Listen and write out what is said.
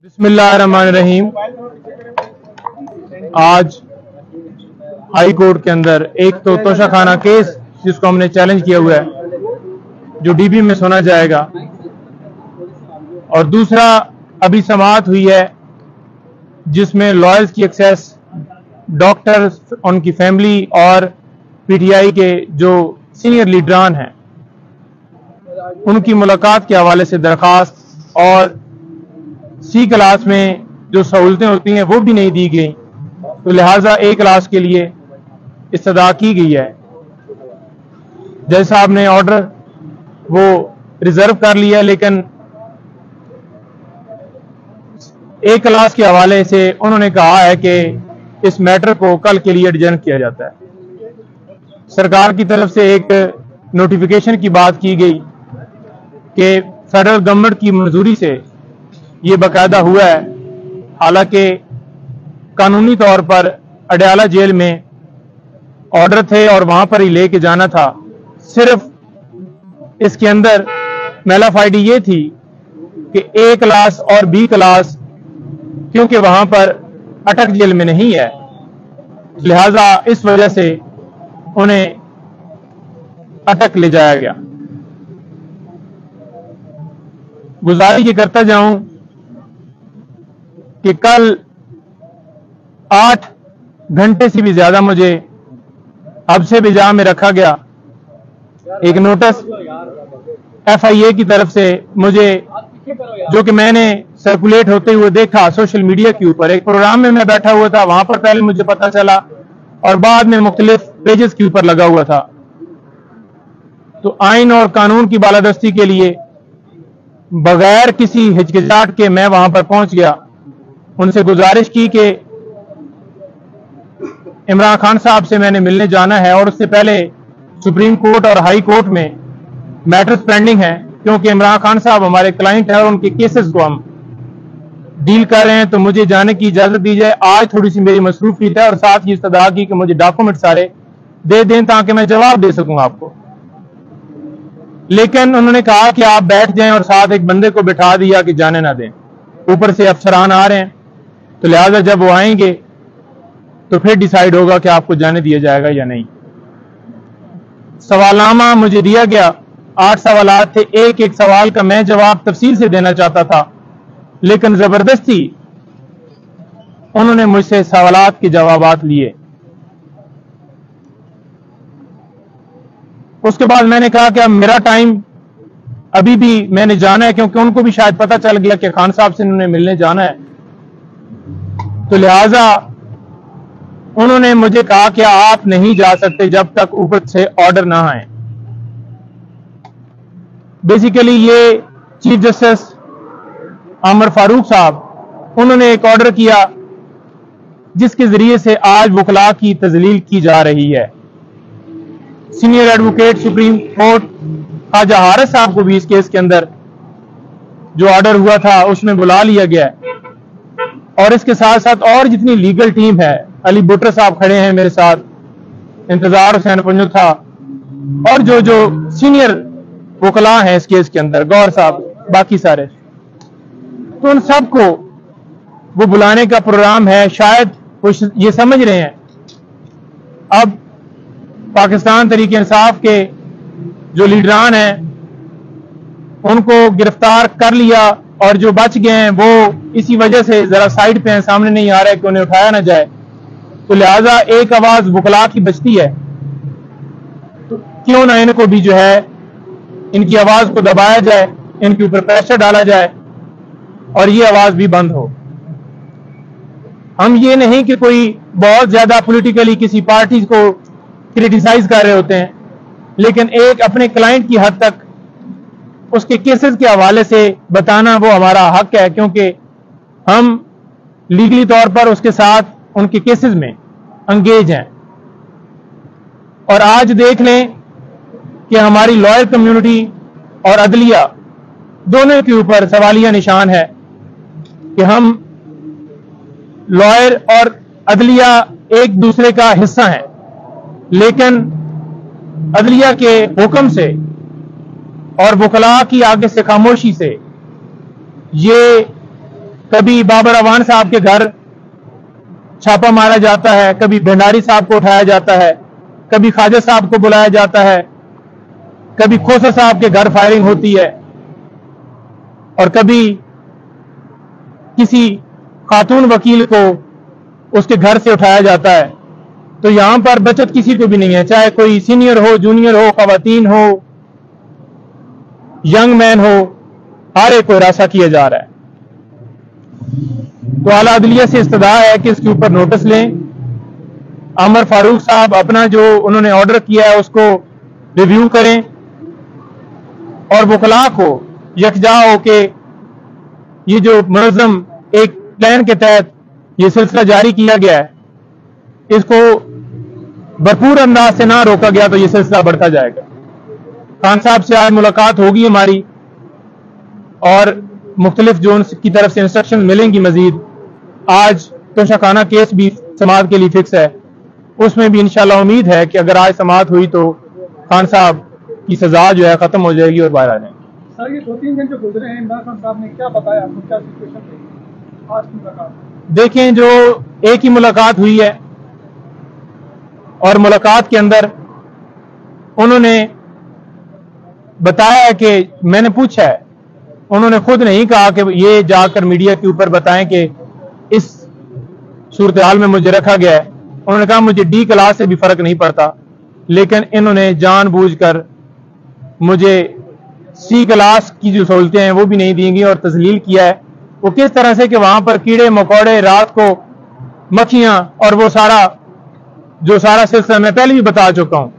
बिस्मिल्लाहिर्रहमानिर्रहीम। आज high court के अंदर एक तो तोशाखाना केस जिसको हमने चैलेंज किया हुआ है जो डीबी में सुना जाएगा, और दूसरा अभी समाअत हुई है जिसमें लॉयर्स की एक्सेस, डॉक्टर्स, उनकी फैमिली और पीटीआई के जो सीनियर लीडरान हैं उनकी मुलाकात के हवाले से दरखास्त और सी क्लास में जो सहूलतें होती हैं वो भी नहीं दी गई, तो लिहाजा ए क्लास के लिए इस्तदा की गई है। जज साहब ने ऑर्डर वो रिजर्व कर लिया, लेकिन ए क्लास के हवाले से उन्होंने कहा है कि इस मैटर को कल के लिए एडजर्न किया जाता है। सरकार की तरफ से एक नोटिफिकेशन की बात की गई कि फेडरल गवर्नमेंट की मंजूरी से ये बाकायदा हुआ है, हालांकि कानूनी तौर पर अडयाला जेल में ऑर्डर थे और वहां पर ही लेके जाना था। सिर्फ इसके अंदर मेलाफाइडी ये थी कि ए क्लास और बी क्लास क्योंकि वहां पर अटक जेल में नहीं है, लिहाजा इस वजह से उन्हें अटक ले जाया गया। गुजारिश ये करता जाऊं कि कल 8 घंटे से भी ज्यादा मुझे हब्से बिजा में रखा गया। एक नोटिस एफआईए की तरफ से मुझे, जो कि मैंने सर्कुलेट होते हुए देखा सोशल मीडिया के ऊपर, एक प्रोग्राम में मैं बैठा हुआ था, वहां पर पहले मुझे पता चला और बाद में मुख्तलिफ पेजेस के ऊपर लगा हुआ था। तो आइन और कानून की बालादस्ती के लिए बगैर किसी हिचकिचाहट के मैं वहां पर पहुंच गया। उनसे गुजारिश की कि इमरान खान साहब से मैंने मिलने जाना है और उससे पहले सुप्रीम कोर्ट और हाई कोर्ट में मैटर्स पेंडिंग है, क्योंकि इमरान खान साहब हमारे क्लाइंट हैं और उनके केसेस को हम डील कर रहे हैं, तो मुझे जाने की इजाजत दी जाए। आज थोड़ी सी मेरी मसरूफियत है और साथ ही इस्तदा की कि मुझे डॉक्यूमेंट सारे दे दें ताकि मैं जवाब दे सकूं आपको। लेकिन उन्होंने कहा कि आप बैठ जाएं और साथ एक बंदे को बिठा दिया कि जाने ना दें। ऊपर से अफसरान आ रहे हैं, तो लिहाजा जब वो आएंगे तो फिर डिसाइड होगा कि आपको जाने दिया जाएगा या नहीं। सवालनामा मुझे दिया गया, 8 सवालात थे। एक एक सवाल का मैं जवाब तफसील से देना चाहता था, लेकिन जबरदस्ती उन्होंने मुझसे सवालात के जवाबात लिए। उसके बाद मैंने कहा कि अब मेरा टाइम अभी भी मैंने जाना है, क्योंकि उनको भी शायद पता चल गया कि खान साहब से उन्होंने मिलने जाना है, तो लिहाजा उन्होंने मुझे कहा कि आप नहीं जा सकते जब तक ऊपर से ऑर्डर ना आए। बेसिकली ये चीफ जस्टिस आमर फारूक साहब, उन्होंने एक ऑर्डर किया जिसके जरिए से आज वकला की तजलील की जा रही है। Senior advocate Supreme Court Khawaja Haris साहब को भी इस केस के अंदर जो ऑर्डर हुआ था उसमें बुला लिया गया है, और इसके साथ साथ और जितनी लीगल टीम है, अली बुटर साहब खड़े हैं मेरे साथ, इंतजार हुसैन पंजू था, और जो जो सीनियर वकला हैं इस केस के अंदर, गौर साहब, बाकी सारे, तो उन सबको वो बुलाने का प्रोग्राम है। शायद वो ये समझ रहे हैं अब पाकिस्तान तहरीक इंसाफ के जो लीडरान हैं उनको गिरफ्तार कर लिया, और जो बच गए हैं वो इसी वजह से जरा साइड पे हैं, सामने नहीं आ रहा है कि उन्हें उठाया ना जाए, तो लिहाजा एक आवाज वकला की बचती है, तो क्यों ना इनको भी जो है इनकी आवाज को दबाया जाए, इनके ऊपर प्रेशर डाला जाए और ये आवाज भी बंद हो। हम ये नहीं कि कोई बहुत ज्यादा पॉलिटिकली किसी पार्टी को क्रिटिसाइज कर रहे होते हैं, लेकिन एक अपने क्लाइंट की हद तक उसके केसेस के हवाले से बताना वो हमारा हक है, क्योंकि हम लीगली तौर पर उसके साथ उनके केसेस में अंगेज हैं। और आज देख लें कि हमारी लॉयर कम्युनिटी और अदलिया दोनों के ऊपर सवालिया निशान है कि हम लॉयर और अदलिया एक दूसरे का हिस्सा हैं, लेकिन अदलिया के हुक्म से और वकला की आगे से खामोशी से ये کبھی بابر اعوان صاحب کے گھر چھاپا مارا جاتا ہے، کبھی بھنڈاری صاحب کو اٹھایا جاتا ہے، کبھی خواجہ صاحب کو بلایا جاتا ہے، کبھی کھوسر صاحب کے گھر فائرنگ ہوتی ہے، اور کبھی کسی خاتون وکیل کو اس کے گھر سے اٹھایا جاتا ہے۔ تو یہاں پر بچت کسی کو بھی نہیں ہے، چاہے کوئی سینئر ہو، جونیئر ہو، خواتین ہو، ینگ مین ہو، ہر ایک کو ہراساں کیا جا رہا ہے۔ تو اعلیٰ عدلیہ سے استدعا ہے کہ اس کے اوپر نوٹس لیں، عمر فاروق صاحب اپنا جو انہوں نے آرڈر کیا ہے اس کو ریویو کریں، اور وکلاء کو یکجا ہو کہ یہ جو منظم ایک پلان کے تحت یہ سلسلہ جاری کیا گیا ہے، اس کو بھرپور انداز سے نہ روکا گیا تو یہ سلسلہ بڑھتا جائے گا۔ خان صاحب سے آج ملاقات ہوگی ہماری، اور مختلف جو ان کی طرف سے انسٹرکشن ملیں گی مزید۔ آج توشہ خانہ کیس بھی سماعت کے لیے فکس ہے، اس میں بھی انشاءاللہ امید ہے کہ اگر آج سماعت ہوئی تو خان صاحب کی سزا جو ہے ختم ہو جائے گی اور باہر آ جائیں گے۔ سر یہ 2-3 دن جو گزرے ہیں، عمران خان صاحب نے کیا بتایا، آپ کو کیا سچویشن رہی آج کی ملاقات؟ دیکھیں، جو ایک ہی ملاقات ہوئی ہے، اور ملاقات کے اندر انہوں نے بتایا کہ میں نے پوچھا ہے، انہوں نے خود نہیں کہا کہ یہ جا کر میڈیا کے اوپر بتائیں کہ اس صورتحال میں مجھے رکھا گیا ہے۔ انہوں نے کہا مجھے ڈی کلاس سے بھی فرق نہیں پڑتا، لیکن انہوں نے جان بوجھ کر مجھے سی کلاس کی جو سہولتیں ہیں وہ بھی نہیں دیں گی، اور تذلیل کیا ہے وہ کس طرح سے کہ وہاں پر کیڑے مکوڑے، رات کو مکھیاں، اور وہ سارا سلسلہ میں پہلے بھی بتا چکا ہوں۔